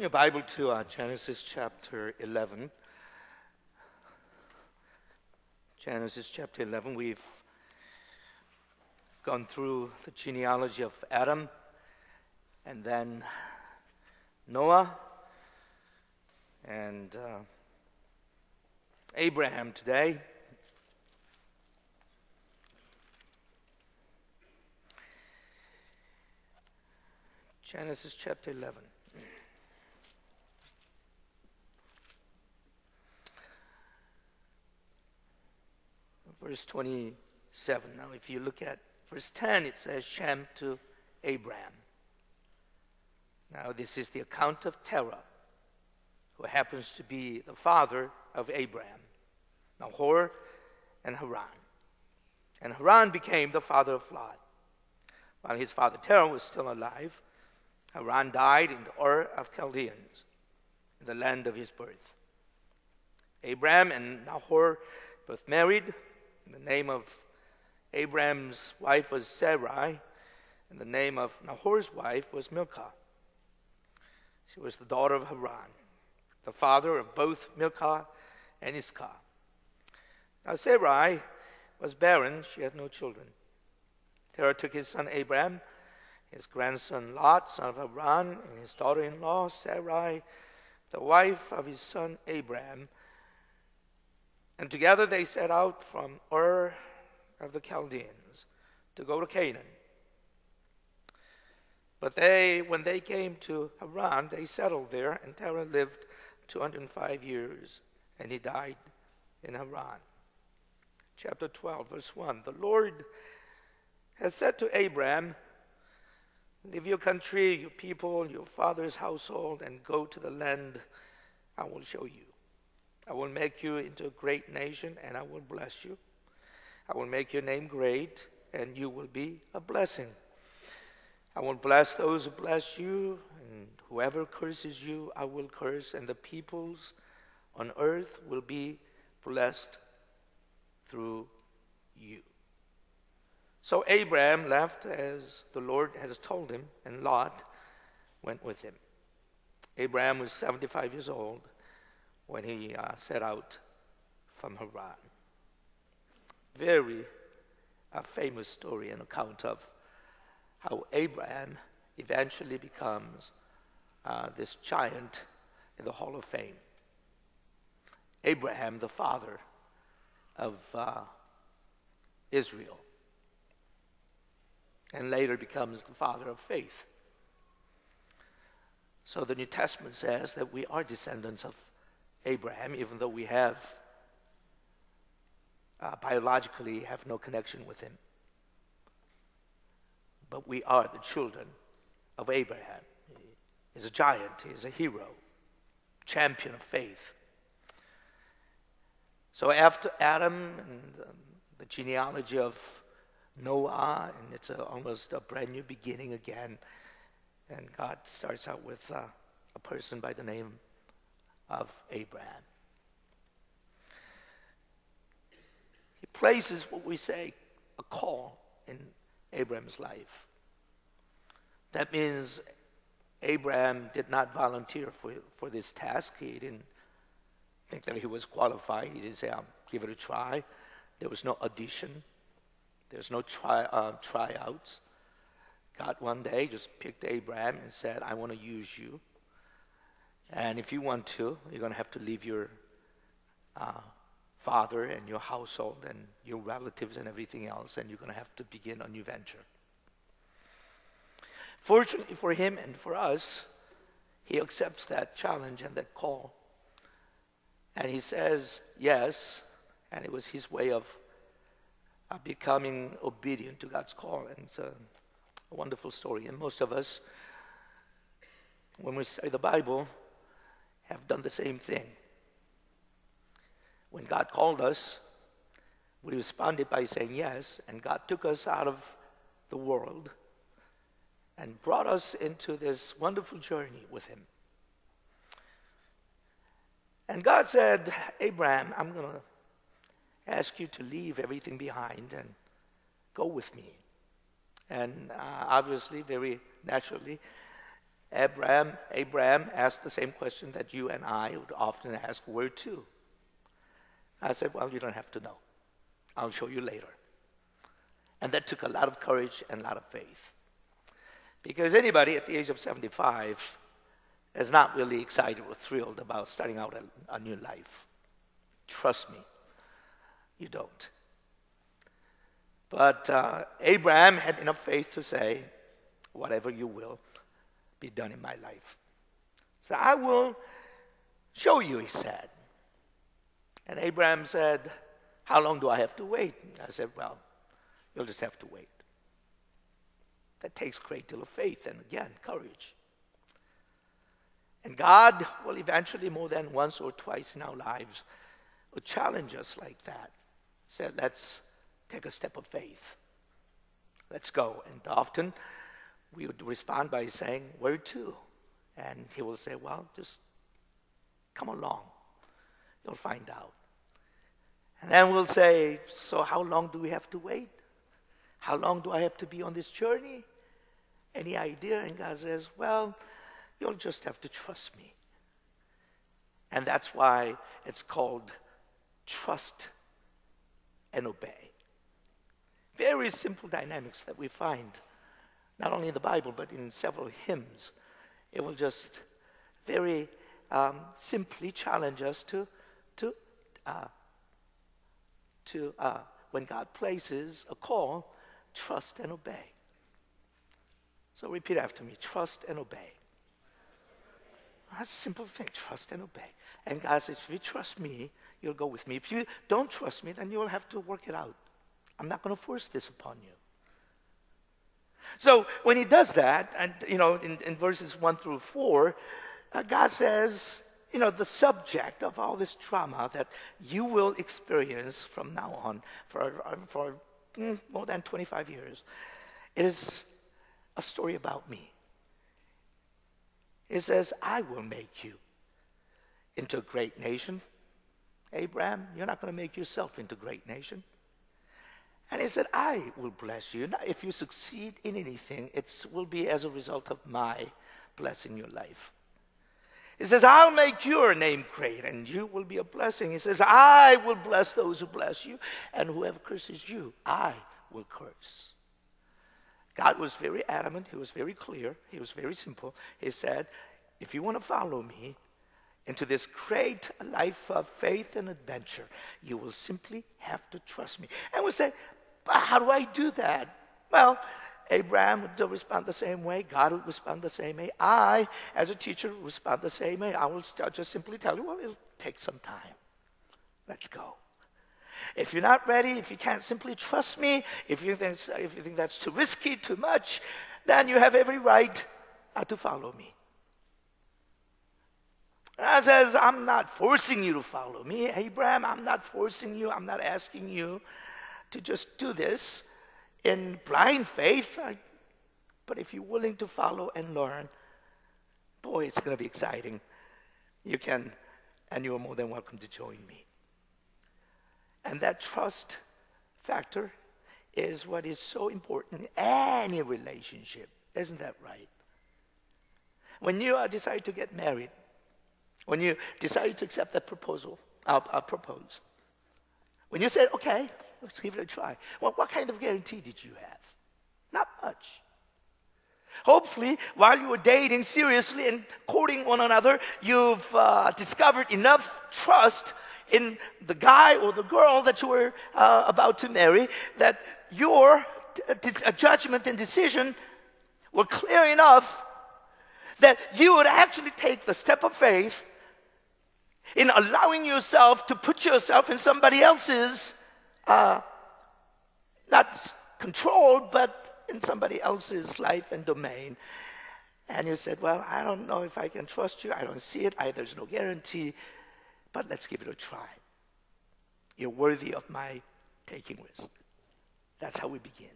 Your Bible to Genesis chapter 11. Genesis chapter 11, we've gone through the genealogy of Adam and then Noah and Abraham today. Genesis chapter 11. Verse 27. Now, if you look at verse 10, it says, Shem to Abraham. Now, this is the account of Terah, who happens to be the father of Abraham, Nahor, and Haran. And Haran became the father of Lot. While his father Terah was still alive, Haran died in the Ur of Chaldeans, in the land of his birth. Abraham and Nahor both married. The name of Abraham's wife was Sarai, and the name of Nahor's wife was Milcah. She was the daughter of Haran, the father of both Milcah and Iscah. Now Sarai was barren, she had no children. Terah took his son Abraham, his grandson Lot, son of Haran, and his daughter-in-law Sarai, the wife of his son Abraham, and together they set out from Ur of the Chaldeans to go to Canaan. But when they came to Haran, they settled there, and Terah lived 205 years, and he died in Haran. Chapter 12, verse 1. The Lord had said to Abraham, leave your country, your people, your father's household, and go to the land I will show you. I will make you into a great nation, and I will bless you. I will make your name great, and you will be a blessing. I will bless those who bless you, and whoever curses you, I will curse, and the peoples on earth will be blessed through you. So Abraham left as the Lord had told him, and Lot went with him. Abraham was 75 years old when he set out from Haran. Very famous story and account of how Abraham eventually becomes this giant in the Hall of Fame. Abraham, the father of Israel, and later becomes the father of faith. So the New Testament says that we are descendants of Abraham, even though we have biologically have no connection with him. But we are the children of Abraham. He's a giant, he's a hero, champion of faith. So after Adam and the genealogy of Noah, and it's almost a brand new beginning again, and God starts out with a person by the name of Abraham. He places what we say a call in Abraham's life. That means Abraham did not volunteer for this task. He didn't think that he was qualified. He didn't say, I'll give it a try. There was no audition. There's no tryouts. God one day just picked Abraham and said, I want to use you. And if you want to, you're going to have to leave your father and your household and your relatives and everything else, and you're going to have to begin a new venture. Fortunately for him and for us, he accepts that challenge and that call. And he says yes, and it was his way of becoming obedient to God's call. And it's a wonderful story. And most of us, when we study the Bible, have done the same thing. When God called us, we responded by saying yes, and God took us out of the world and brought us into this wonderful journey with him. And God said, Abraham, I'm going to ask you to leave everything behind and go with me. And obviously, very naturally, Abraham asked the same question that you and I would often ask, where to? I said, well, you don't have to know. I'll show you later. And that took a lot of courage and a lot of faith. Because anybody at the age of 75 is not really excited or thrilled about starting out a new life. Trust me, you don't. But Abraham had enough faith to say, whatever you will be done in my life. So I will show you, he said. And Abraham said, how long do I have to wait? I said, well, you'll just have to wait. That takes a great deal of faith and, again, courage. And God will eventually, more than once or twice in our lives, will challenge us like that. Said, let's take a step of faith. Let's go. And often we would respond by saying, where to? And he will say, well, just come along. You'll find out. And then we'll say, so how long do we have to wait? How long do I have to be on this journey? Any idea? And God says, well, you'll just have to trust me. And that's why it's called trust and obey. Very simple dynamics that we find, not only in the Bible, but in several hymns. It will just very simply challenge us to when God places a call, trust and obey. So repeat after me, trust and obey. That's a simple thing, trust and obey. And God says, if you trust me, you'll go with me. If you don't trust me, then you will have to work it out. I'm not going to force this upon you. So when he does that, and in verses 1 through 4, God says, the subject of all this drama that you will experience from now on for more than 25 years, it is a story about me. It says, I will make you into a great nation. Abraham, you're not going to make yourself into a great nation. And he said, I will bless you. Now, if you succeed in anything, it will be as a result of my blessing your life. He says, I'll make your name great, and you will be a blessing. He says, I will bless those who bless you, and whoever curses you, I will curse. God was very adamant. He was very clear. He was very simple. He said, if you want to follow me into this great life of faith and adventure, you will simply have to trust me. And we say, but how do I do that? Well, Abraham would respond the same way. God would respond the same way. I, as a teacher, would respond the same way. I will just simply tell you, well, it'll take some time. Let's go. If you're not ready, if you can't simply trust me, if you think that's too risky, too much, then you have every right to follow me. And I says, I'm not forcing you to follow me, Abraham. I'm not forcing you. I'm not asking you to just do this in blind faith. But if you're willing to follow and learn, boy, it's going to be exciting. You can, and you are more than welcome to join me. And that trust factor is what is so important in any relationship. Isn't that right? When you decide to get married, when you decide to accept that proposal, propose, when you said, okay, let's give it a try, well, what kind of guarantee did you have? Not much. Hopefully, while you were dating seriously and courting one another, you've discovered enough trust in the guy or the girl that you were about to marry, that your judgment and decision were clear enough that you would actually take the step of faith in allowing yourself to put yourself in somebody else's, not control, but in somebody else's life and domain. And you said, well, I don't know if I can trust you. I don't see it. There's no guarantee. But let's give it a try. You're worthy of my taking risk. That's how we begin.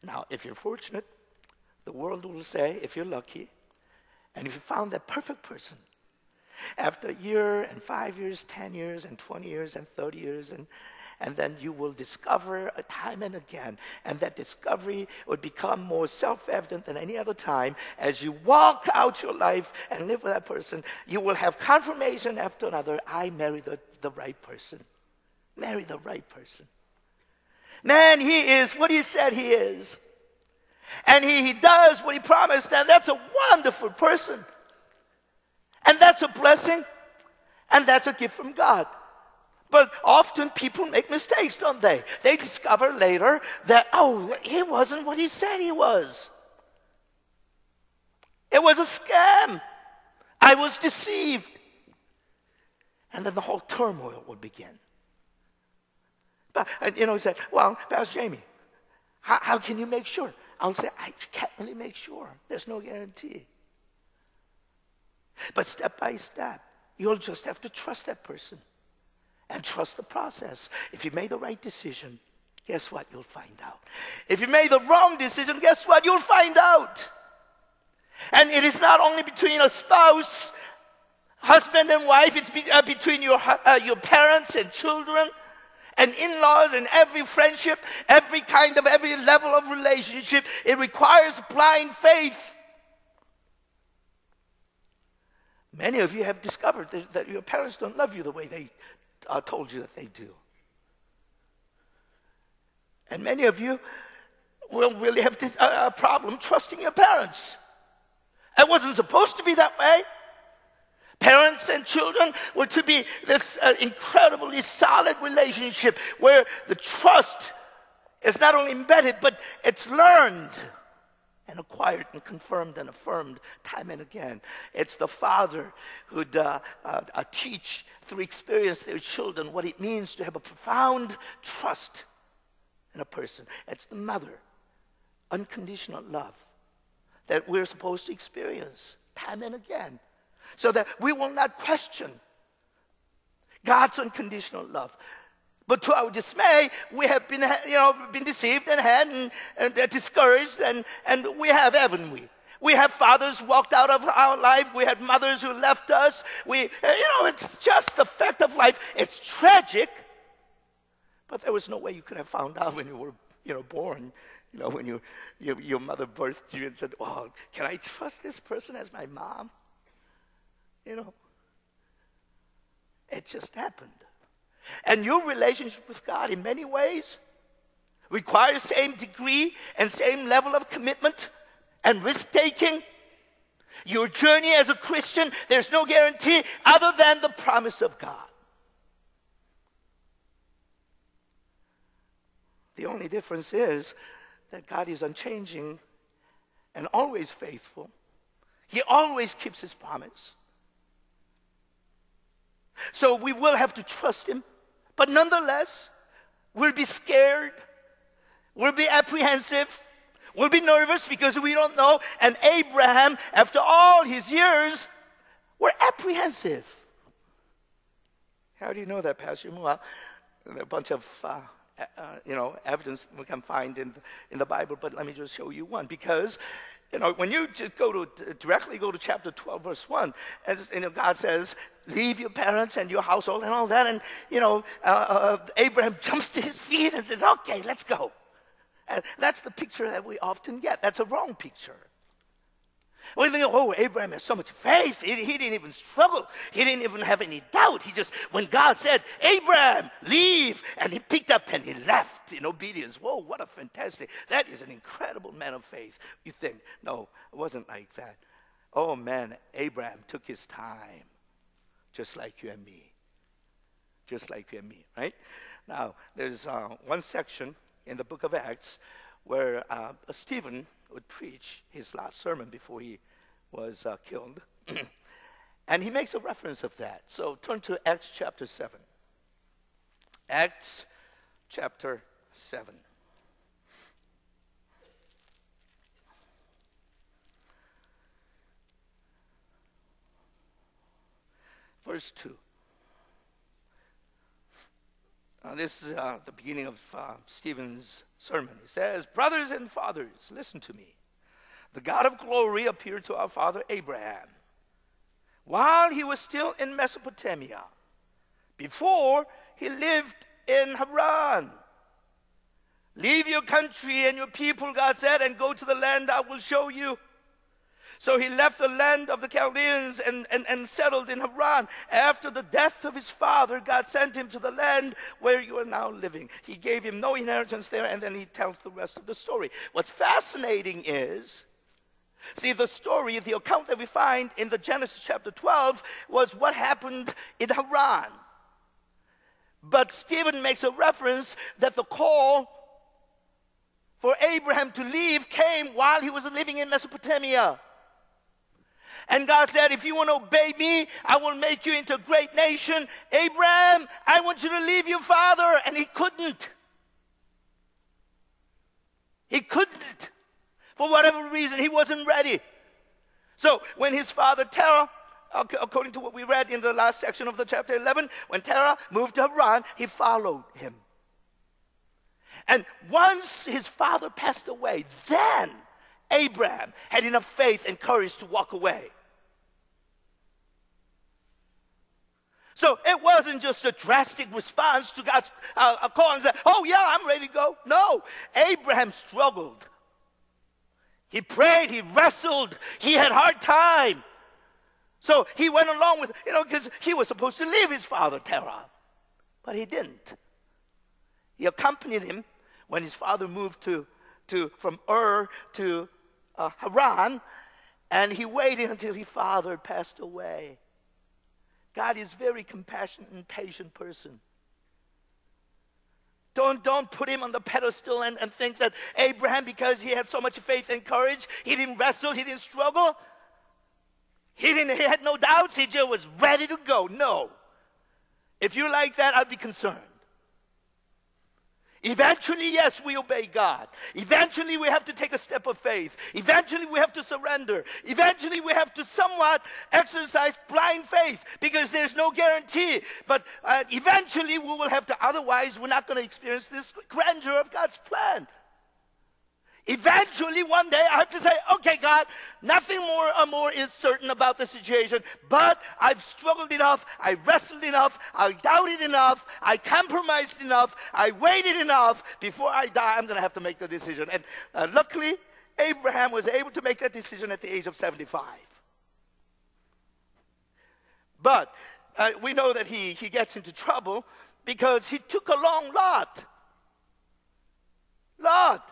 Now, if you're fortunate, the world will say, if you're lucky, and if you found that perfect person, after a year and 5 years, 10 years and 20 years and 30 years And then you will discover time and again. And that discovery would become more self-evident than any other time. As you walk out your life and live with that person, you will have confirmation after another. I married the right person. Marry the right person. Man, he is what he said he is. And he does what he promised. And that's a wonderful person. And that's a blessing. And that's a gift from God. But often people make mistakes, don't they? They discover later that, oh, he wasn't what he said he was. It was a scam. I was deceived. And then the whole turmoil will begin. But, he said, well, Pastor Jamie, how can you make sure? I'll say, I can't really make sure. There's no guarantee. But step by step, you'll just have to trust that person. And trust the process. If you made the right decision, guess what? You'll find out. If you made the wrong decision, guess what? You'll find out. And it is not only between a spouse, husband and wife. It's between your parents and children and in-laws and every friendship, every level of relationship. It requires blind faith. Many of you have discovered that your parents don't love you the way they told you that they do. And many of you will really have a problem trusting your parents. It wasn't supposed to be that way. Parents and children were to be this incredibly solid relationship where the trust is not only embedded, but it's learned and acquired and confirmed and affirmed time and again. It's the father who'd teach through experience their children what it means to have a profound trust in a person. It's the mother, unconditional love that we're supposed to experience time and again, so that we will not question God's unconditional love. But to our dismay, we have been deceived and discouraged, and we have, haven't we? We have fathers walked out of our life. We had mothers who left us. It's just the fact of life. It's tragic, but there was no way you could have found out when you were, born. When your mother birthed you and said, "Oh, can I trust this person as my mom?" It just happened. And your relationship with God in many ways requires same degree and same level of commitment and risk-taking. Your journey as a Christian, there's no guarantee other than the promise of God. The only difference is that God is unchanging and always faithful. He always keeps his promise. So we will have to trust him. But nonetheless, we'll be scared. We'll be apprehensive. We'll be nervous because we don't know. And Abraham, after all his years, were apprehensive. How do you know that, Pastor? Well, there are a bunch of evidence we can find in the Bible, but let me just show you one. Because when you just directly go to chapter 12, verse 1, as God says, leave your parents and your household and all that. And, Abraham jumps to his feet and says, okay, let's go. And that's the picture that we often get. That's a wrong picture. We think, oh, Abraham has so much faith. He didn't even struggle. He didn't even have any doubt. When God said, Abraham, leave, and he picked up and he left in obedience. Whoa, what a fantastic, that is an incredible man of faith. You think, no, it wasn't like that. Oh, man, Abraham took his time, just like you and me. Just like you and me, right? Now, there's one section in the book of Acts where Stephen would preach his last sermon before he was killed. And he makes a reference of that. So turn to Acts chapter 7. Acts chapter 7. Verse 2. This is the beginning of Stephen's sermon. He says, brothers and fathers, listen to me. The God of glory appeared to our father Abraham while he was still in Mesopotamia, before he lived in Haran. Leave your country and your people, God said, and go to the land I will show you. So he left the land of the Chaldeans and settled in Haran. After the death of his father, God sent him to the land where you are now living. He gave him no inheritance there, and then he tells the rest of the story. What's fascinating is, see, the story, the account that we find in the Genesis chapter 12 was what happened in Haran. But Stephen makes a reference that the call for Abraham to leave came while he was living in Mesopotamia. And God said, if you want to obey me, I will make you into a great nation. Abraham, I want you to leave your father. And he couldn't. He couldn't. For whatever reason, he wasn't ready. So when his father Terah, according to what we read in the last section of the chapter 11, when Terah moved to Haran, he followed him. And once his father passed away, then Abraham had enough faith and courage to walk away. So it wasn't just a drastic response to God's call and say, oh yeah, I'm ready to go. No, Abraham struggled. He prayed, he wrestled, he had a hard time. So he went along with, because he was supposed to leave his father Terah, but he didn't. He accompanied him when his father moved from Ur to Haran, and he waited until his father passed away. God is a very compassionate and patient person. Don't put him on the pedestal and think that Abraham, because he had so much faith and courage, he didn't wrestle, he didn't struggle. He had no doubts, he just was ready to go. No. If you're like that, I'd be concerned. Eventually, yes, we obey God. Eventually, we have to take a step of faith. Eventually, we have to surrender. Eventually, we have to somewhat exercise blind faith because there's no guarantee. But eventually, we will have to, otherwise, we're not going to experience this grandeur of God's plan. Eventually, one day, I have to say, okay, God, nothing more is certain about the situation, but I've struggled enough, I wrestled enough, I doubted enough, I compromised enough, I waited enough. Before I die, I'm going to have to make the decision. And luckily, Abraham was able to make that decision at the age of 75. But we know that he gets into trouble because he took along Lot.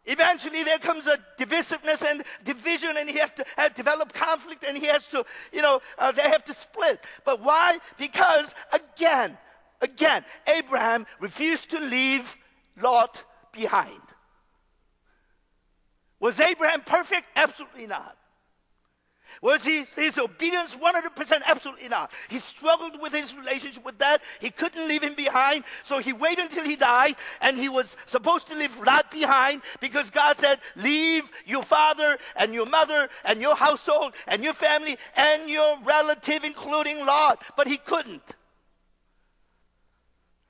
Eventually, there comes a divisiveness and division, and he has to develop conflict, and he has to, they have to split. But why? Because, again, Abraham refused to leave Lot behind. Was Abraham perfect? Absolutely not. Was his obedience 100%? Absolutely not. He struggled with his relationship with that. He couldn't leave him behind, so he waited until he died, and he was supposed to leave Lot behind because God said, leave your father and your mother and your household and your family and your relative, including Lot. But he couldn't.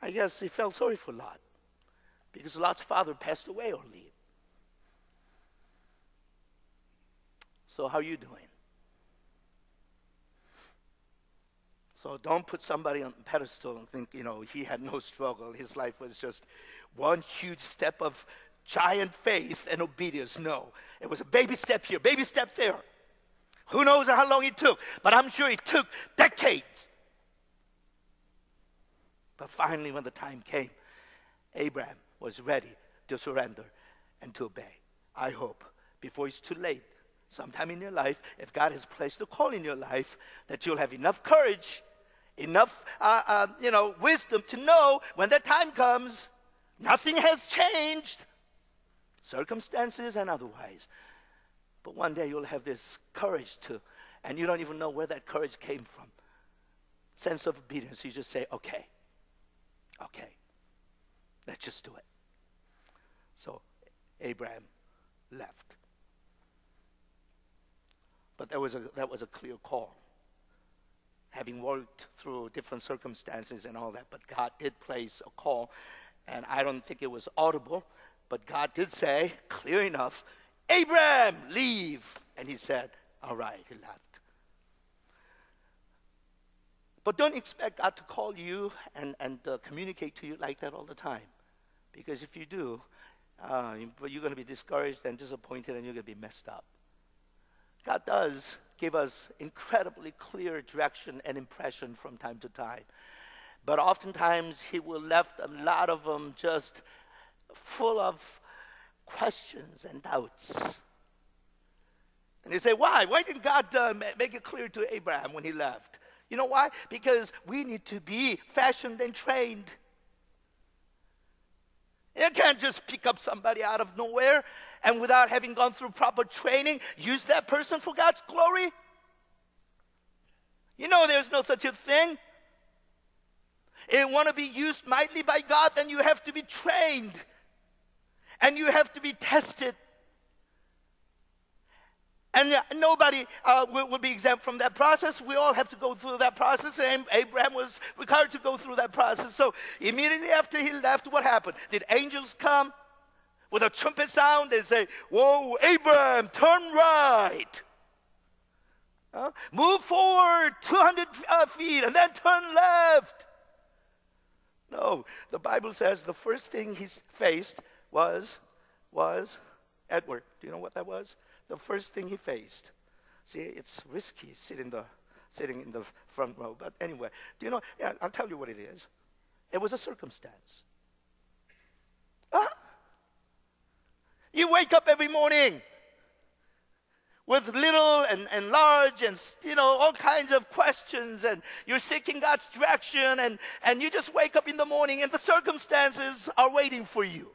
I guess he felt sorry for Lot because Lot's father passed away early. So how are you doing? So don't put somebody on the pedestal and think, he had no struggle. His life was just one huge step of giant faith and obedience. No, it was a baby step here, baby step there. Who knows how long it took, but I'm sure it took decades. But finally, when the time came, Abraham was ready to surrender and to obey. I hope before it's too late, sometime in your life, if God has placed a call in your life, that you'll have enough courage, enough wisdom to know when that time comes, nothing has changed, circumstances and otherwise. But one day you'll have this courage and you don't even know where that courage came from. Sense of obedience. You just say, okay, let's just do it. So Abraham left. But that was a clear call. Having worked through different circumstances and all that, but God did place a call, and I don't think it was audible, but God did say, clear enough, Abraham, leave. And he said, all right, he left. But don't expect God to call you and communicate to you like that all the time. Because if you do, you're going to be discouraged and disappointed, and you're going to be messed up. God does give us incredibly clear direction and impression from time to time. But oftentimes, He will left a lot of them just full of questions and doubts. And they say, why? Why didn't God make it clear to Abraham when he left? You know why? Because we need to be fashioned and trained. You can't just pick up somebody out of nowhere and without having gone through proper training, use that person for God's glory. You know there's no such a thing. If you want to be used mightily by God, then you have to be trained. And you have to be tested. And nobody will be exempt from that process. We all have to go through that process. And Abraham was required to go through that process. So immediately after he left, what happened? Did angels come with a trumpet sound and say, whoa, Abraham, turn right. Move forward 200 feet and then turn left. No, the Bible says the first thing he faced was Edward. Do you know what that was? The first thing he faced. See, it's risky sitting in the front row. But anyway, do you know? Yeah, I'll tell you what it is. It was a circumstance. You wake up every morning with little and large and, all kinds of questions, and you're seeking God's direction, and you just wake up in the morning and the circumstances are waiting for you.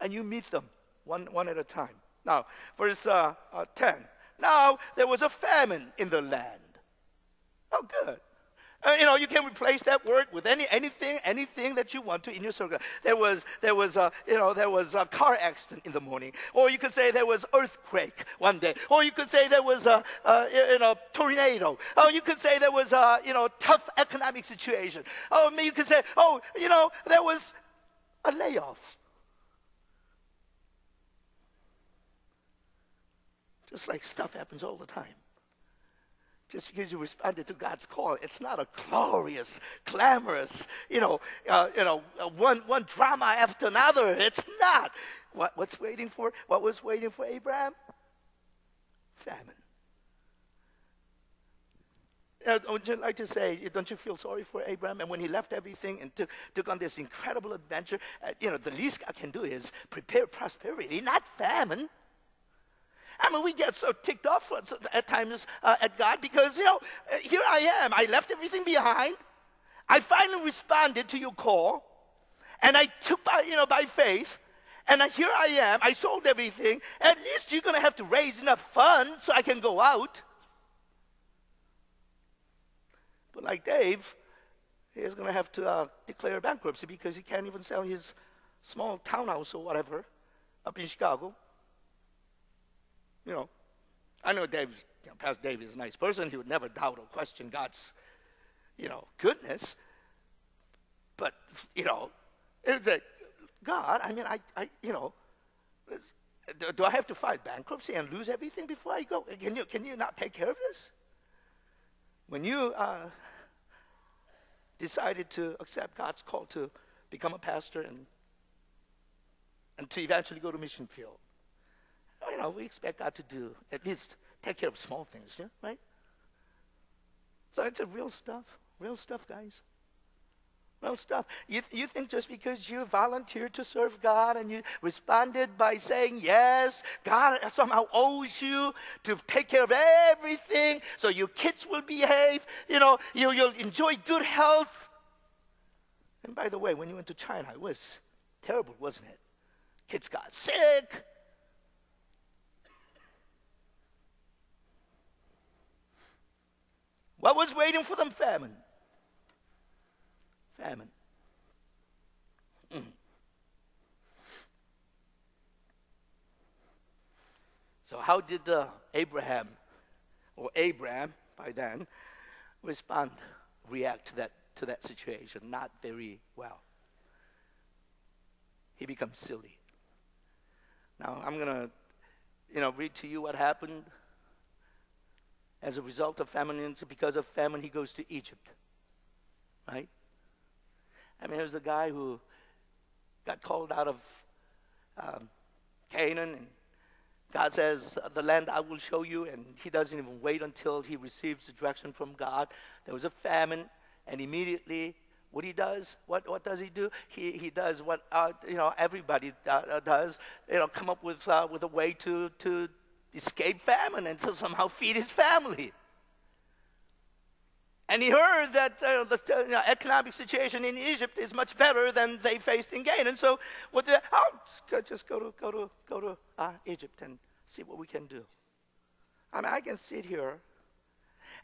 And you meet them one at a time. Now, verse 10. Now, there was a famine in the land. Oh, good. You can replace that word with anything that you want to in your circle. There was a car accident in the morning, or you could say there was earthquake one day, or you could say there was a tornado, or you could say there was a tough economic situation. Oh, you could say, there was a layoff. Just like stuff happens all the time. Just because you responded to God's call, it's not a glorious, glamorous, one drama after another. It's not. What was waiting for Abraham? Famine. Would you like to say, don't you feel sorry for Abraham? And when he left everything and took on this incredible adventure, the least God can do is prepare prosperity, not famine. I mean, we get so ticked off at times at God because, here I am. I left everything behind. I finally responded to your call. And I took by faith. And here I am. I sold everything. At least you're going to have to raise enough funds so I can go out. But like Dave, he's going to have to declare bankruptcy because he can't even sell his small townhouse or whatever up in Chicago. I know Pastor Dave is a nice person. He would never doubt or question God's, goodness. But, it was like, God, I mean, do I have to file bankruptcy and lose everything before I go? Can you not take care of this? When you decided to accept God's call to become a pastor and to eventually go to mission field, we expect God to do, at least take care of small things, right? So it's a real stuff, guys. Real stuff. You think just because you volunteered to serve God and you responded by saying yes, God somehow owes you to take care of everything so your kids will behave, you'll enjoy good health. And by the way, when you went to China, it was terrible, wasn't it? Kids got sick. What was waiting for them? Famine. Famine. So how did Abraham by then react to that situation? Not very well. He becomes silly. Now I'm gonna read to you what happened. As a result of famine, and because of famine, he goes to Egypt. Right? I mean, there's a guy who got called out of Canaan, and God says, the land I will show you, and he doesn't even wait until he receives the direction from God. There was a famine, and immediately, what he does, what does he do? He does what everybody does, come up with a way to escape famine and to somehow feed his family. And he heard that the economic situation in Egypt is much better than they faced in Canaan. So what did just go to Egypt and see what we can do. I mean, I can sit here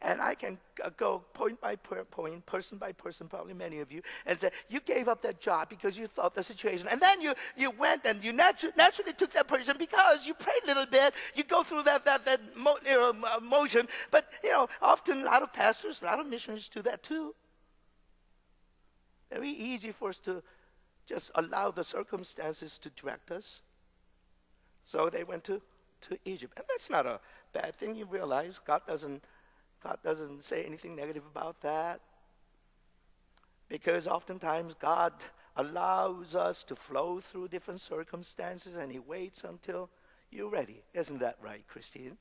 and I can go point by point, person by person, probably many of you, and say, you gave up that job because you thought the situation. And then you went and you naturally took that position because you prayed a little bit. You go through that motion. But, often a lot of pastors, a lot of missionaries do that too. Very easy for us to just allow the circumstances to direct us. So they went to Egypt. And that's not a bad thing. You realize God doesn't say anything negative about that, because oftentimes God allows us to flow through different circumstances and he waits until you're ready. Isn't that right, Christine?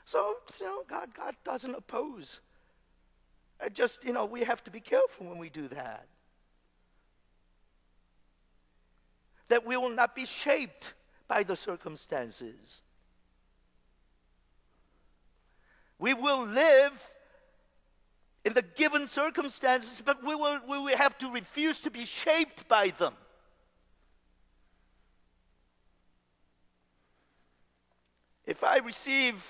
So God doesn't oppose. We have to be careful when we do that. That we will not be shaped by the circumstances. We will live in the given circumstances, but we will have to refuse to be shaped by them. If I receive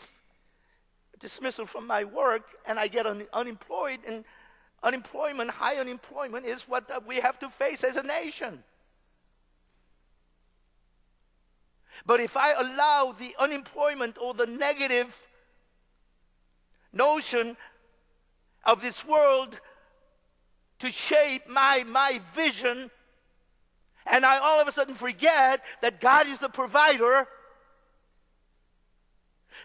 dismissal from my work and I get unemployed, and high unemployment is what we have to face as a nation. But if I allow the unemployment or the negative notion of this world to shape my vision, and I all of a sudden forget that God is the provider,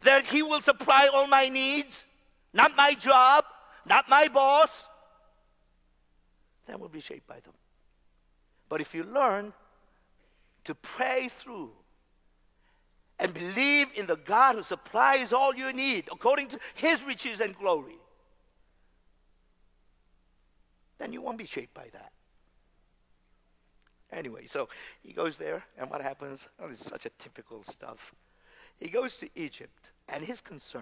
that he will supply all my needs, not my job, not my boss, then we'll be shaped by them. But if you learn to pray through and believe in the God who supplies all you need according to his riches and glory, then you won't be shaped by that. Anyway, so he goes there, and what happens? Oh, this is such a typical stuff. He goes to Egypt, and his concern,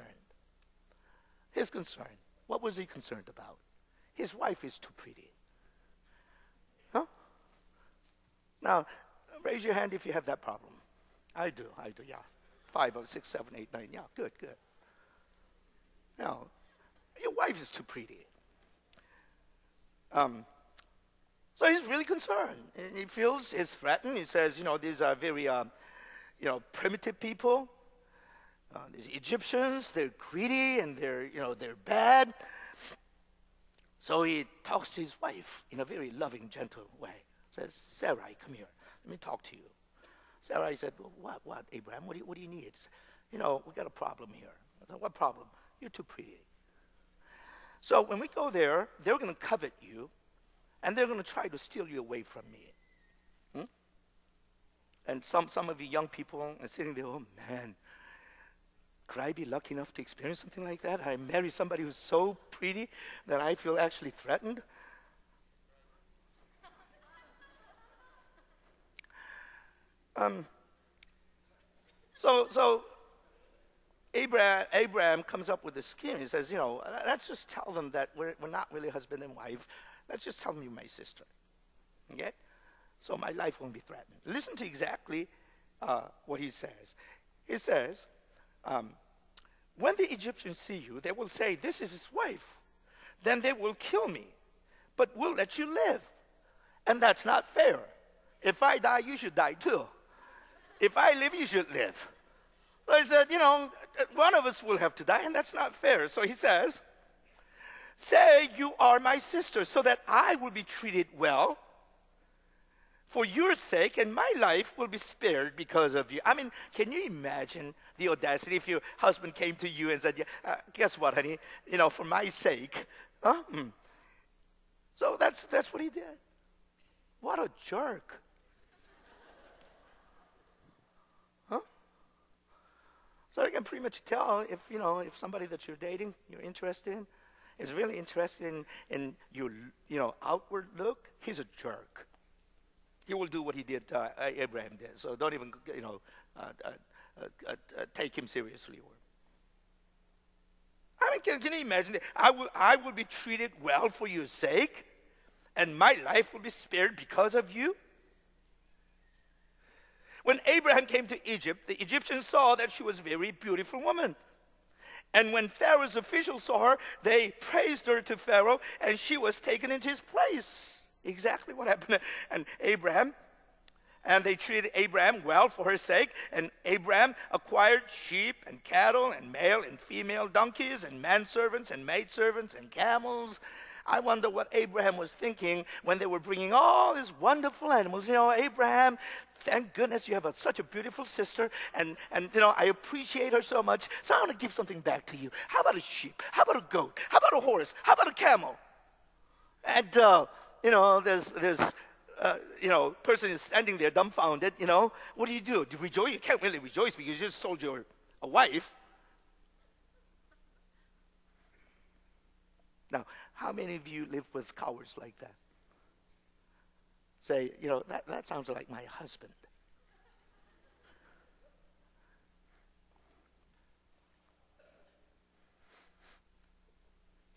what was he concerned about? His wife is too pretty. Huh? Now, raise your hand if you have that problem. I do, yeah. 5, 6, 7, 8, 9, yeah, good. Now, your wife is too pretty. So he's really concerned. And he feels he's threatened. He says, these are very, primitive people. These Egyptians, they're greedy and they're bad. So he talks to his wife in a very loving, gentle way. Says, Sarai, come here. Let me talk to you. Sarai said, well, what, Abraham? What do you need? He said, we got a problem here. I said, what problem? You're too pretty. So when we go there, they're going to covet you, and they're going to try to steal you away from me. And some of you young people are sitting there, oh man, could I be lucky enough to experience something like that? I marry somebody who's so pretty that I feel actually threatened. So Abraham comes up with a scheme. He says, let's just tell them that we're not really husband and wife. Let's just tell them you're my sister. Okay? So my life won't be threatened. Listen to exactly what he says. He says, when the Egyptians see you, they will say, this is his wife. Then they will kill me, but we'll let you live. And that's not fair. If I die, you should die too. If I live, you should live. So he said, one of us will have to die, and that's not fair. So he says, say you are my sister, so that I will be treated well. for your sake, and my life will be spared because of you. I mean, can you imagine the audacity if your husband came to you and said, yeah, guess what, honey? For my sake. Huh? So that's what he did. What a jerk. Huh? So you can pretty much tell if somebody that you're dating, you're interested in, is really interested in your outward look, he's a jerk. He will do what he did, Abraham did. So don't even, take him seriously. I mean, can you imagine that? I will be treated well for your sake, and my life will be spared because of you. When Abraham came to Egypt, the Egyptians saw that she was a very beautiful woman. And when Pharaoh's officials saw her, they praised her to Pharaoh, and she was taken into his place. Exactly what happened. And they treated Abraham well for her sake. And Abraham acquired sheep and cattle and male and female donkeys and manservants and maidservants and camels. I wonder what Abraham was thinking when they were bringing all these wonderful animals. Abraham, thank goodness you have such a beautiful sister, and I appreciate her so much, so I want to give something back to you. How about a sheep? How about a goat? How about a horse? How about a camel? And there's person is standing there dumbfounded. What do? Do you rejoice? You can't really rejoice because you just sold your a wife. Now, how many of you live with cowards like that? Say, that sounds like my husband.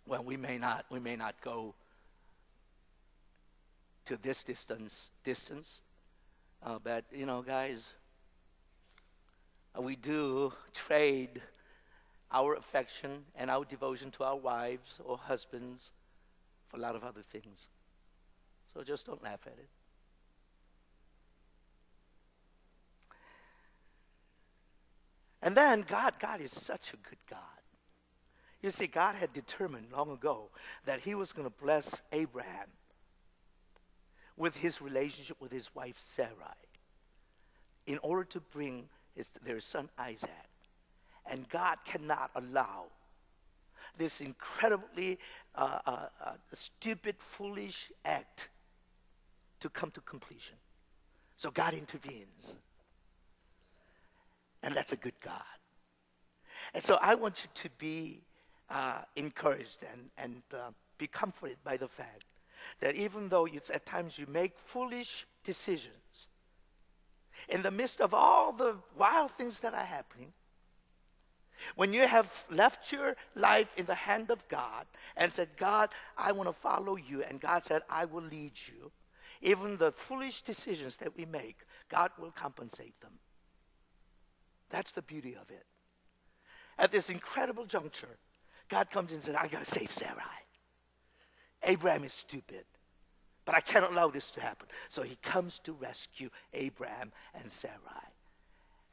Well, we may not go to this distance, but guys, we do trade our affection and our devotion to our wives or husbands for a lot of other things. So just don't laugh at it. And then God is such a good God. You see, God had determined long ago that he was going to bless Abraham with his relationship with his wife Sarai in order to bring their son Isaac. And God cannot allow this incredibly stupid, foolish act to come to completion. So God intervenes. And that's a good God. And so I want you to be encouraged and be comforted by the fact that even though at times you make foolish decisions, in the midst of all the wild things that are happening, when you have left your life in the hand of God and said, God, I want to follow you, and God said, I will lead you, even the foolish decisions that we make, God will compensate them. That's the beauty of it. At this incredible juncture, God comes in and says, I got to save Sarai. Abraham is stupid, but I cannot allow this to happen. So he comes to rescue Abraham and Sarai.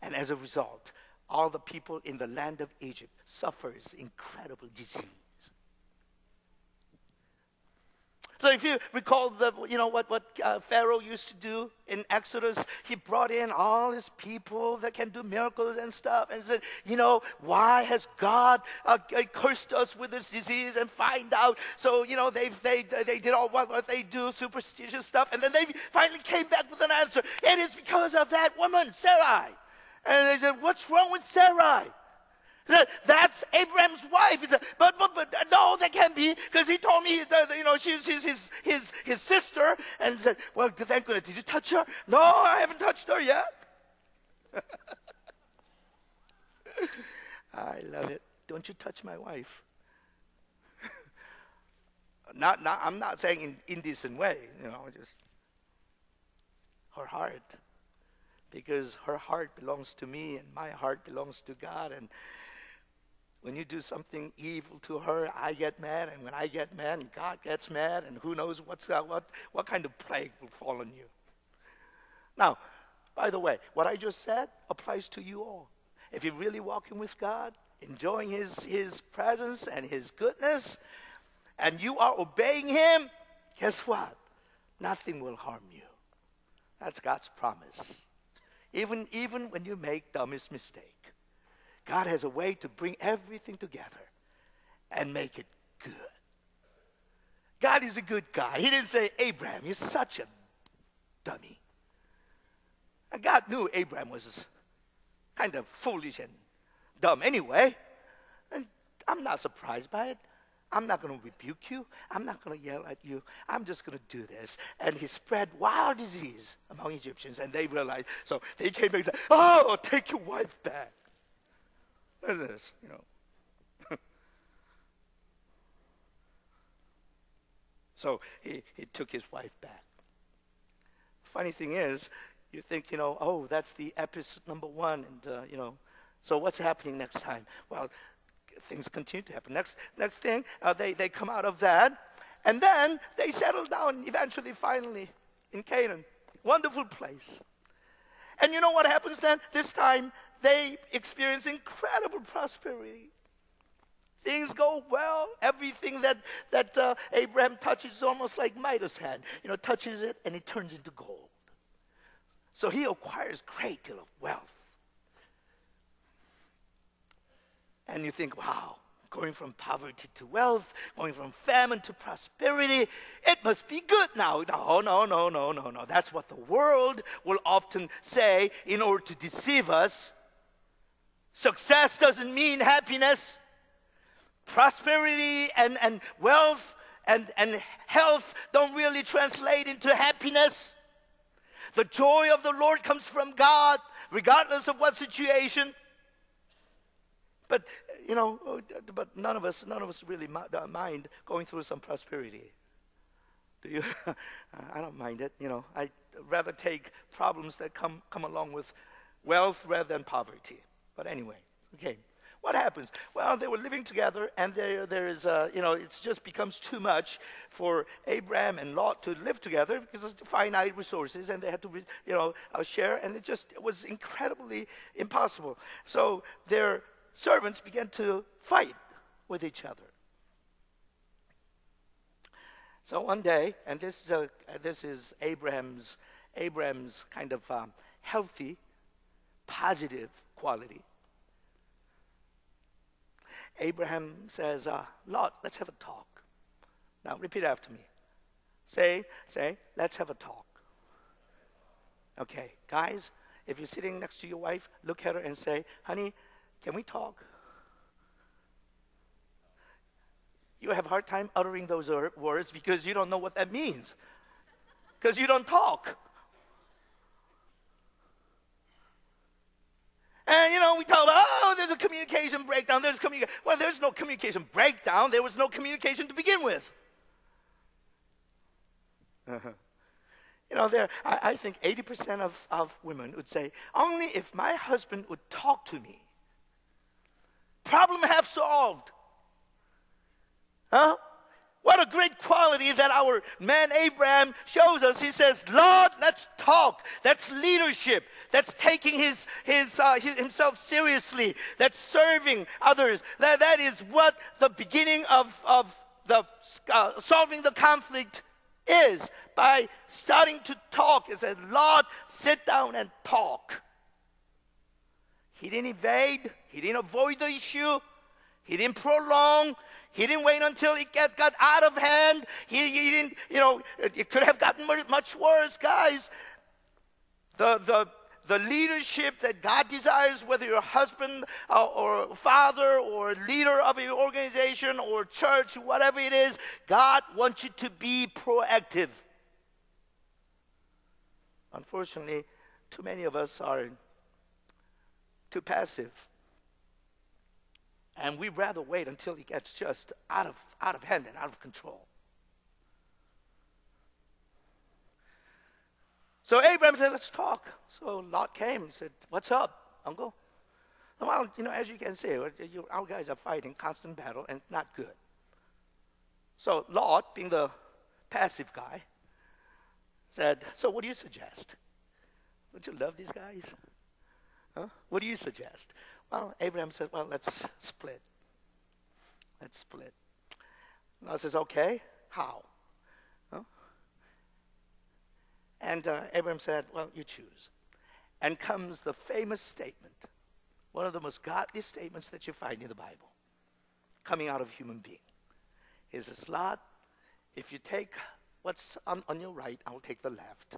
And as a result, all the people in the land of Egypt suffers incredible disease. So if you recall what Pharaoh used to do in Exodus, he brought in all his people that can do miracles and stuff and said, why has God cursed us with this disease, and find out. So, they did all what they do, superstitious stuff, and then they finally came back with an answer. It is because of that woman, Sarai. And they said, what's wrong with Sarai? That's Abraham's wife. He said, but no, that can't be, because he told me that, she's his sister. And said, well, thank goodness. Did you touch her? No, I haven't touched her yet. I love it. Don't you touch my wife. I'm not saying in indecent way, just her heart. Because her heart belongs to me and my heart belongs to God. And when you do something evil to her, I get mad. And when I get mad, and God gets mad. And who knows what kind of plague will fall on you. Now, by the way, what I just said applies to you all. If you're really walking with God, enjoying his presence and his goodness, and you are obeying him, guess what? Nothing will harm you. That's God's promise. Even when you make dumbest mistake, God has a way to bring everything together and make it good. God is a good God. He didn't say, Abraham, you're such a dummy. And God knew Abraham was kind of foolish and dumb anyway. And I'm not surprised by it. I'm not going to rebuke you. I'm not going to yell at you. I'm just going to do this. And he spread wild disease among Egyptians, and they realized. So they came back and said, oh, take your wife back. Look at this, So he took his wife back. Funny thing is, you think, oh, that's the episode number 1, and, so what's happening next time? Well, things continue to happen. Next thing, they come out of that, and then they settle down eventually, finally, in Canaan. Wonderful place. And you know what happens then? This time, they experience incredible prosperity. Things go well. Everything that Abraham touches is almost like Midas' hand. Touches it, and it turns into gold. So he acquires a great deal of wealth. And you think, wow, going from poverty to wealth, going from famine to prosperity, it must be good now. No. That's what the world will often say in order to deceive us. Success doesn't mean happiness. Prosperity and wealth and health don't really translate into happiness. The joy of the Lord comes from God, regardless of what situation. But, but none of us really mind going through some prosperity. Do you? I don't mind it. I'd rather take problems that come along with wealth rather than poverty. But anyway, okay. What happens? Well, they were living together, and there is, it just becomes too much for Abraham and Lot to live together because of finite resources, and they had to, share, and it was incredibly impossible. So their servants began to fight with each other. So one day, and this is Abraham's kind of healthy, positive quality. Abraham says, Lot, let's have a talk. Now repeat after me. Say, let's have a talk. Okay, guys, if you're sitting next to your wife, look at her and say, honey, can we talk? You have a hard time uttering those words because you don't know what that means. Because you don't talk. And, we talk about, there's a communication breakdown. Well, there's no communication breakdown. There was no communication to begin with. I think 80% of women would say, only if my husband would talk to me, problem half solved. Huh? What a great quality that our man Abraham shows us. He says, Lord, let's talk. That's leadership. That's taking himself seriously. That's serving others. That is what the beginning of the solving the conflict is. By starting to talk, he said, Lord, sit down and talk. He didn't evade. He didn't avoid the issue. He didn't prolong. He didn't wait until it got out of hand. He didn't, it could have gotten much worse, guys. The leadership that God desires, whether you're a husband or father or leader of your organization or church, whatever it is, God wants you to be proactive. Unfortunately, too many of us are too passive. And we'd rather wait until it gets just out of hand and out of control. So Abraham said, let's talk. So Lot came and said, what's up, uncle? Well, as you can see, our guys are fighting constant battle and not good. So Lot, being the passive guy, said, so what do you suggest? Don't you love these guys? Huh? What do you suggest? Well, Abraham said, well, let's split. Let's split. Lot says, okay, how? Huh? And Abraham said, well, you choose. And comes the famous statement, one of the most godly statements that you find in the Bible, coming out of a human being. He says, Lot, if you take what's on your right, I'll take the left.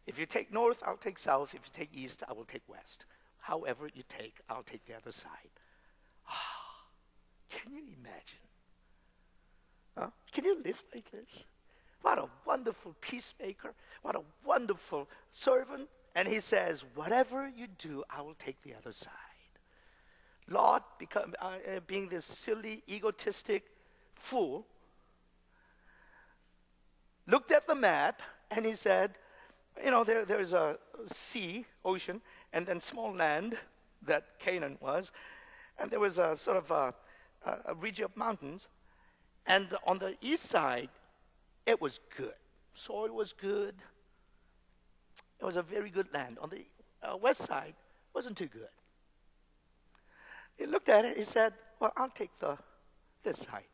If you take north, I'll take south. If you take east, I will take west. However you take, I'll take the other side. Can you imagine? Can you live like this? What a wonderful peacemaker. What a wonderful servant. And he says, whatever you do, I will take the other side. Lot, being this silly, egotistic fool, looked at the map and he said, there's a sea, ocean, and then small land that Canaan was. And there was a sort of a region of mountains. And on the east side, it was good. Soil was good. It was a very good land. On the west side, it wasn't too good. He looked at it, he said, well, I'll take this side.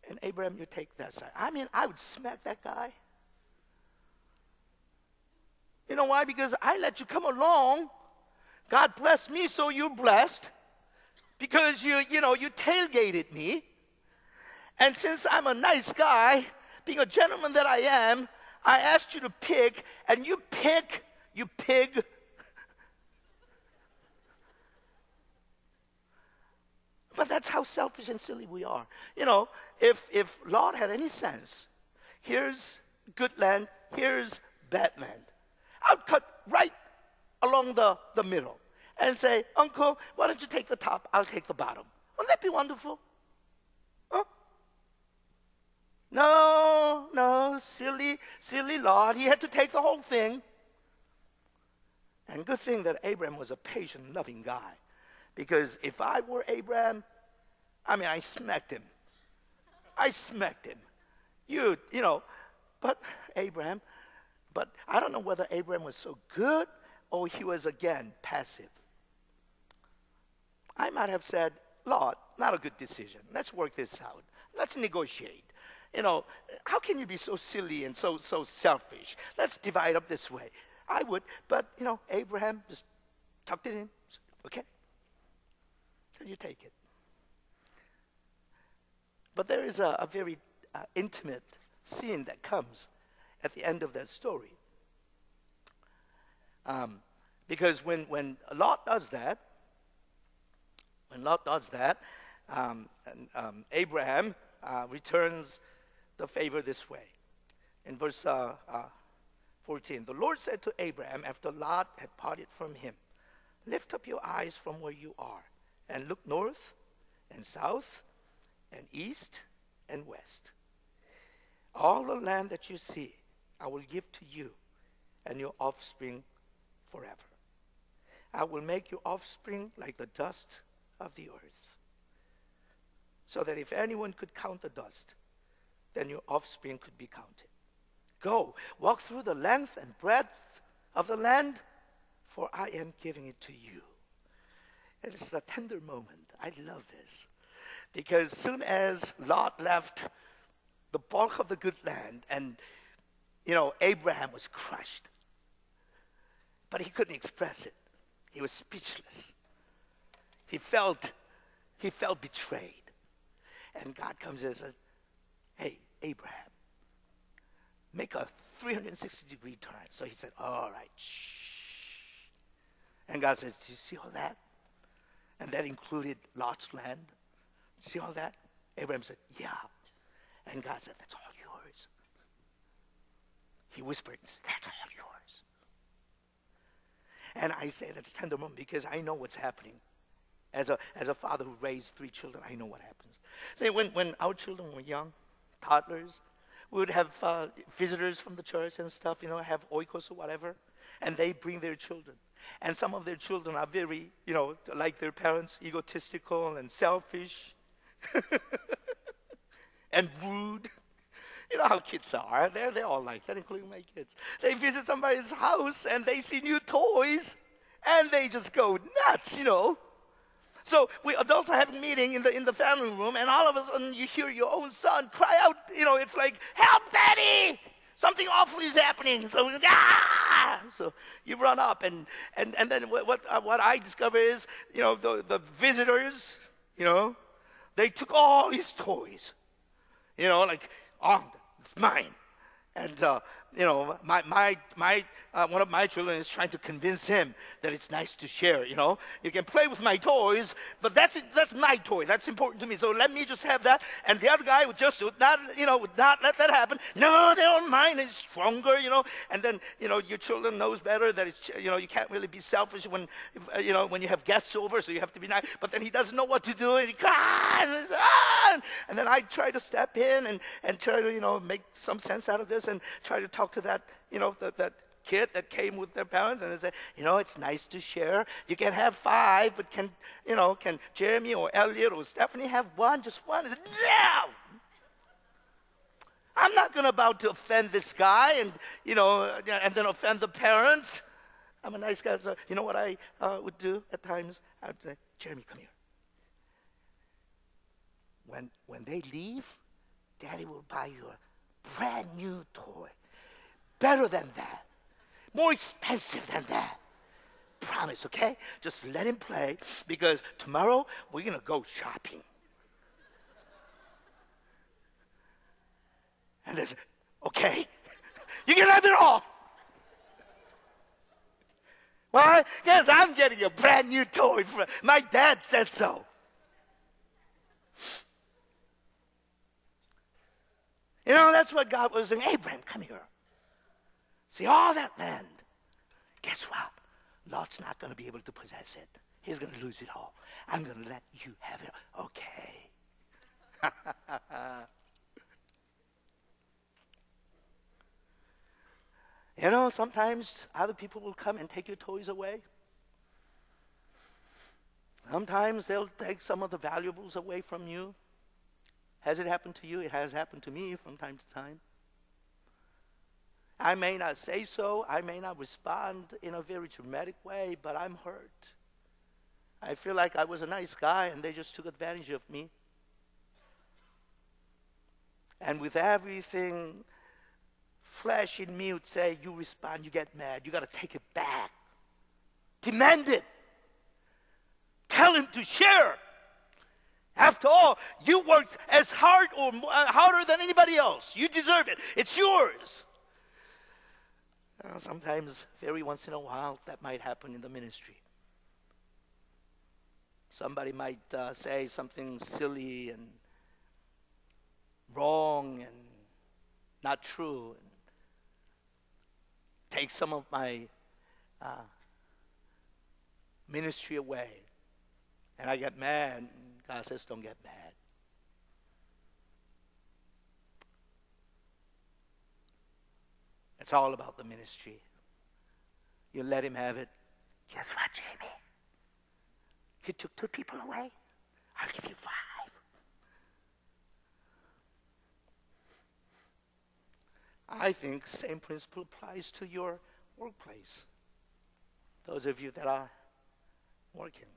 And Abraham, you take that side. I mean, I would smack that guy. You know why? Because I let you come along. God blessed me, so you're blessed. Because you tailgated me. And since I'm a nice guy, being a gentleman that I am, I asked you to pick, and you pick, you pig. But that's how selfish and silly we are. If Lot had any sense, here's good land, here's bad land. I'll cut right along the middle and say, Uncle, why don't you take the top? I'll take the bottom. Wouldn't that be wonderful? Huh? No, silly Lot. He had to take the whole thing. And good thing that Abraham was a patient, loving guy. Because if I were Abraham, I smacked him. But I don't know whether Abraham was so good or he was, again, passive. I might have said, Lot, not a good decision. Let's work this out. Let's negotiate. How can you be so silly and so selfish? Let's divide up this way. I would, but, Abraham just tucked it in. Okay. So you take it. But there is a very intimate scene that comes at the end of that story. Because when Lot does that, Abraham returns the favor this way. In verse 14, the Lord said to Abraham after Lot had parted from him, lift up your eyes from where you are and look north and south and east and west. All the land that you see, I will give to you and your offspring forever. I will make your offspring like the dust of the earth, so that if anyone could count the dust, then your offspring could be counted. Go, walk through the length and breadth of the land, for I am giving it to you. It is the tender moment. I love this. Because soon as Lot left the bulk of the good land, and, Abraham was crushed. But he couldn't express it. He was speechless. He felt betrayed. And God comes and says, hey, Abraham, make a 360-degree turn. So he said, all right, shh. And God says, do you see all that? And that included Lot's land. See all that? Abraham said, yeah. And God said, that's all yours. He whispered, that's all yours. And I say that's tender moment because I know what's happening. As a father who raised 3 children, I know what happens. See, when our children were young, toddlers, we would have visitors from the church and stuff, have oikos or whatever, and they bring their children. And some of their children are very, like their parents, egotistical and selfish and rude. You know how kids are. They're all like that, including my kids. They visit somebody's house and they see new toys and they just go nuts, So we adults are having a meeting in the family room, and all of a sudden you hear your own son cry out, it's like, help, Daddy! Something awful is happening. So, ah! So you run up, and then what I discover is, the visitors, they took all his toys. Like, oh, it's mine. And one of my children is trying to convince him that it's nice to share. You can play with my toys, but that's my toy. That's important to me. So let me just have that. And the other guy would not let that happen. No, they're all mine. It's stronger. And then your children knows better that it's you can't really be selfish when you have guests over. So you have to be nice. But then he doesn't know what to do. And he cries. And then I try to step in and try to make some sense out of this and try to talk to that that kid that came with their parents, and they say, it's nice to share. You can have 5, but can Jeremy or Elliot or Stephanie have one? Just one? I said, no! I'm not about to offend this guy and then offend the parents. I'm a nice guy. So, you know what I would do at times? I would say, Jeremy, come here. When they leave, Daddy will buy you a brand new toy. Better than that. More expensive than that. Promise, okay? Just let him play, because tomorrow we're going to go shopping. And they say, okay, you can have it all. Why? Because I'm getting a brand new toy. My dad said so. That's what God was saying. Abraham, come here. See all that land. Guess what? Lot's not going to be able to possess it. He's going to lose it all. I'm going to let you have it. Okay. Sometimes other people will come and take your toys away. Sometimes they'll take some of the valuables away from you. Has it happened to you? It has happened to me from time to time. I may not say so. I may not respond in a very dramatic way, but I'm hurt. I feel like I was a nice guy and they just took advantage of me. And with everything, flesh in me would say, you respond, you get mad. You got to take it back. Demand it. Tell him to share. After all, you worked as hard or harder than anybody else. You deserve it. It's yours. Sometimes, very once in a while, that might happen in the ministry. Somebody might say something silly and wrong and not true, and take some of my ministry away. And I get mad, and God says, don't get mad. It's all about the ministry. You let him have it. Guess what, Jamie? He took 2 people away. I'll give you 5. I think the same principle applies to your workplace. Those of you that are working.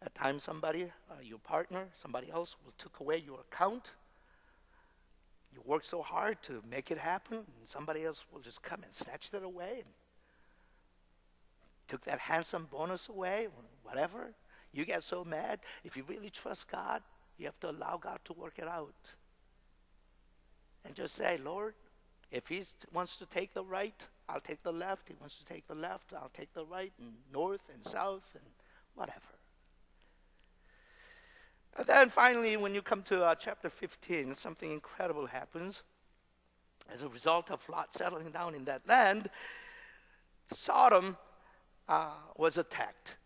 At times somebody, your partner, somebody else will take away your account. You work so hard to make it happen, and somebody else will just come and snatch that away and took that handsome bonus away, or whatever. You get so mad. If you really trust God, you have to allow God to work it out. And just say, Lord, if he wants to take the right, I'll take the left. He wants to take the left, I'll take the right, and north and south and whatever. And then finally, when you come to chapter 15, something incredible happens. As a result of Lot settling down in that land, Sodom was attacked.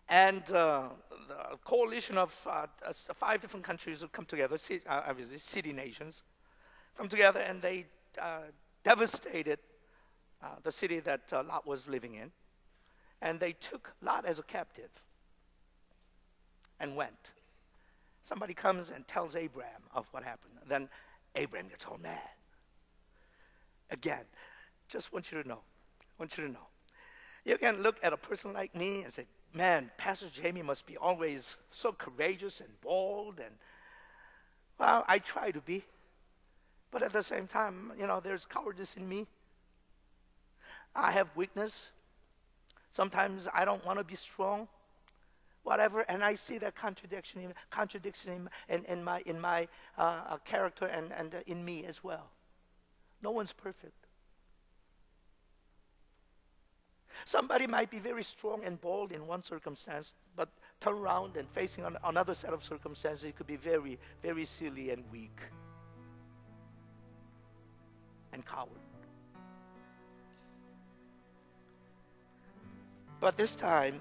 And the coalition of 5 different countries would come together, obviously city nations, come together, and they devastated the city that Lot was living in. And they took Lot as a captive and went. Somebody comes and tells Abraham of what happened. And then Abraham gets all mad. Again, just want you to know. You can look at a person like me and say, man, Pastor Jamie must be always so courageous and bold. And, well, I try to be. But at the same time, there's cowardice in me. I have weakness. Sometimes I don't want to be strong, whatever, and I see that contradiction in my character and in me as well. No one's perfect. Somebody might be very strong and bold in one circumstance, but turn around and facing another set of circumstances, it could be very, very silly and weak and coward. But this time,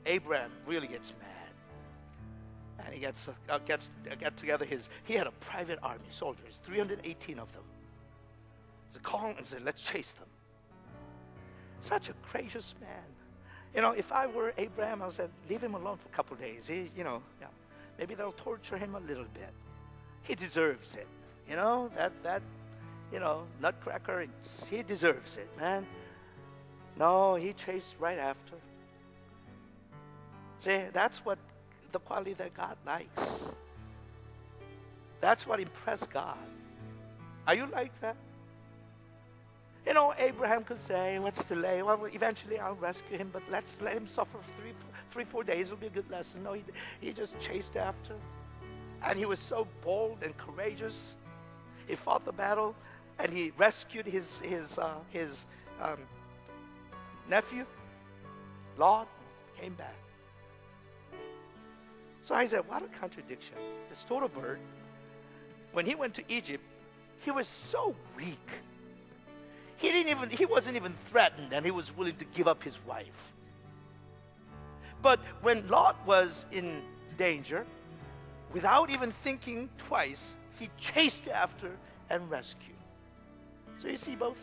Abraham really gets mad. And he gets together he had a private army, soldiers, 318 of them. He called and said, let's chase them. Such a gracious man. If I were Abraham, I would say, leave him alone for a couple of days. Maybe they'll torture him a little bit. He deserves it. Nutcracker, he deserves it, man. No, he chased right after. See, that's what the quality that God likes. That's what impressed God. Are you like that? Abraham could say, let's delay. Well, eventually I'll rescue him, but let's let him suffer for 4 days. It'll be a good lesson. No, he just chased after. And he was so bold and courageous. He fought the battle, and he rescued his nephew, Lot, came back. So I said, what a contradiction. This total bird, when he went to Egypt, he was so weak. He wasn't even threatened, and he was willing to give up his wife. But when Lot was in danger, without even thinking twice, he chased after and rescued. So you see both?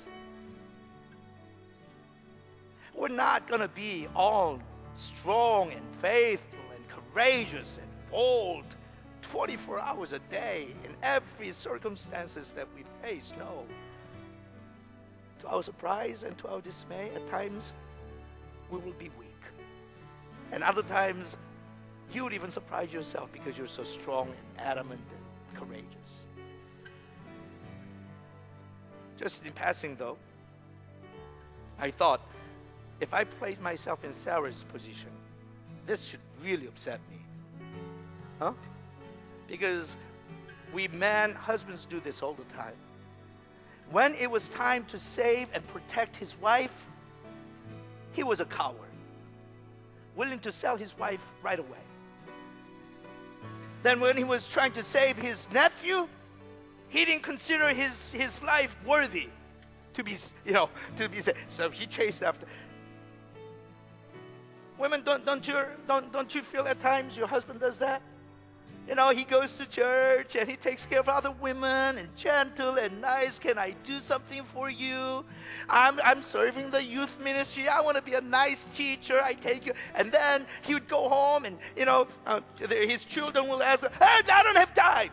We're not going to be all strong and faithful and courageous and bold 24 hours a day in every circumstances that we face. No. To our surprise and to our dismay, at times we will be weak. And other times you would even surprise yourself because you're so strong and adamant and courageous. Just in passing though, I thought, if I placed myself in Sarah's position, this should really upset me. Huh? Because husbands do this all the time. When it was time to save and protect his wife, he was a coward, willing to sell his wife right away. Then when he was trying to save his nephew, he didn't consider his life worthy to be saved. So he chased after. Women, don't you feel at times your husband does that? He goes to church and he takes care of other women and gentle and nice. Can I do something for you? I'm serving the youth ministry. I want to be a nice teacher. I take you. And then he would go home and, his children will ask, hey, I don't have time.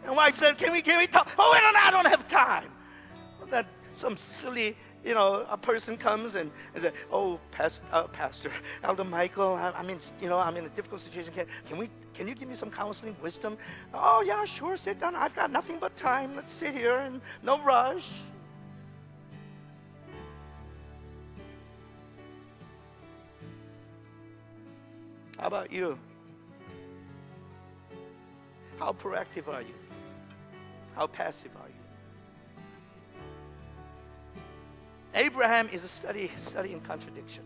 And wife said, can we talk? Oh, I don't have time. Well, that some silly, a person comes and says, oh, Pastor Elder Michael, I'm in a difficult situation. Can you give me some counseling, wisdom? Oh, yeah, sure, sit down. I've got nothing but time. Let's sit here and no rush. How about you? How proactive are you? How passive are you? Abraham is a study in contradiction.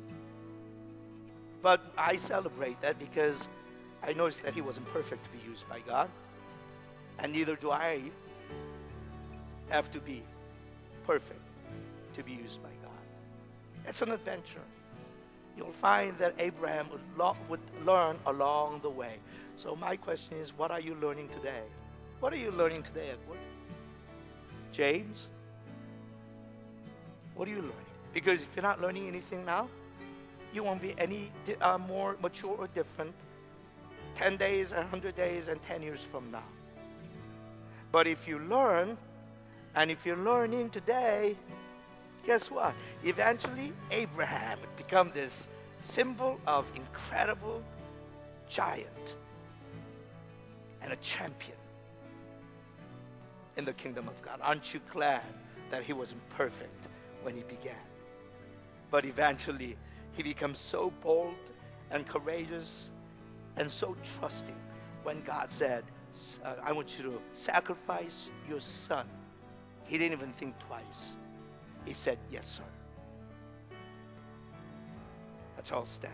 But I celebrate that because I noticed that he wasn't perfect to be used by God. And neither do I have to be perfect to be used by God. It's an adventure. You'll find that Abraham would learn along the way. So my question is, what are you learning today? What are you learning today, Edward? James? What are you learning? Because if you're not learning anything now, you won't be any more mature or different 10 days, 100 days, and 10 years from now. But if you learn, and if you're learning today, guess what? Eventually, Abraham would become this symbol of incredible giant. and a champion in the kingdom of God. Aren't you glad that he wasn't perfect when he began? But eventually, he becomes so bold and courageous and so trusting when God said, I want you to sacrifice your son. He didn't even think twice. He said, yes, sir. Let's all stand.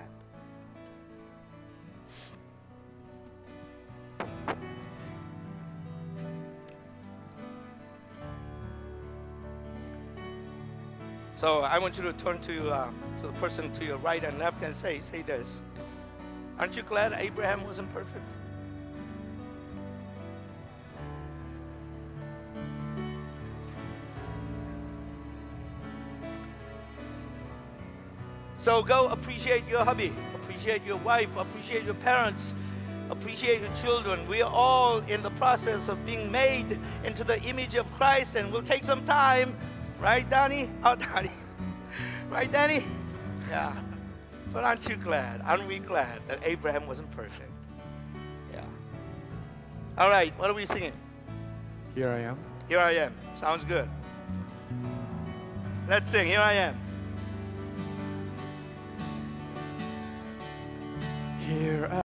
So I want you to turn to the person to your right and left and say this. Aren't you glad Abraham wasn't perfect? So go appreciate your hubby, appreciate your wife, appreciate your parents, appreciate your children. We are all in the process of being made into the image of Christ, and we'll take some time. Right, Donnie? Oh, Donnie. Right, Danny? Yeah. But aren't you glad? Aren't we glad that Abraham wasn't perfect? Yeah. All right, what are we singing? Here I am. Here I am. Sounds good. Let's sing. Here I am. Here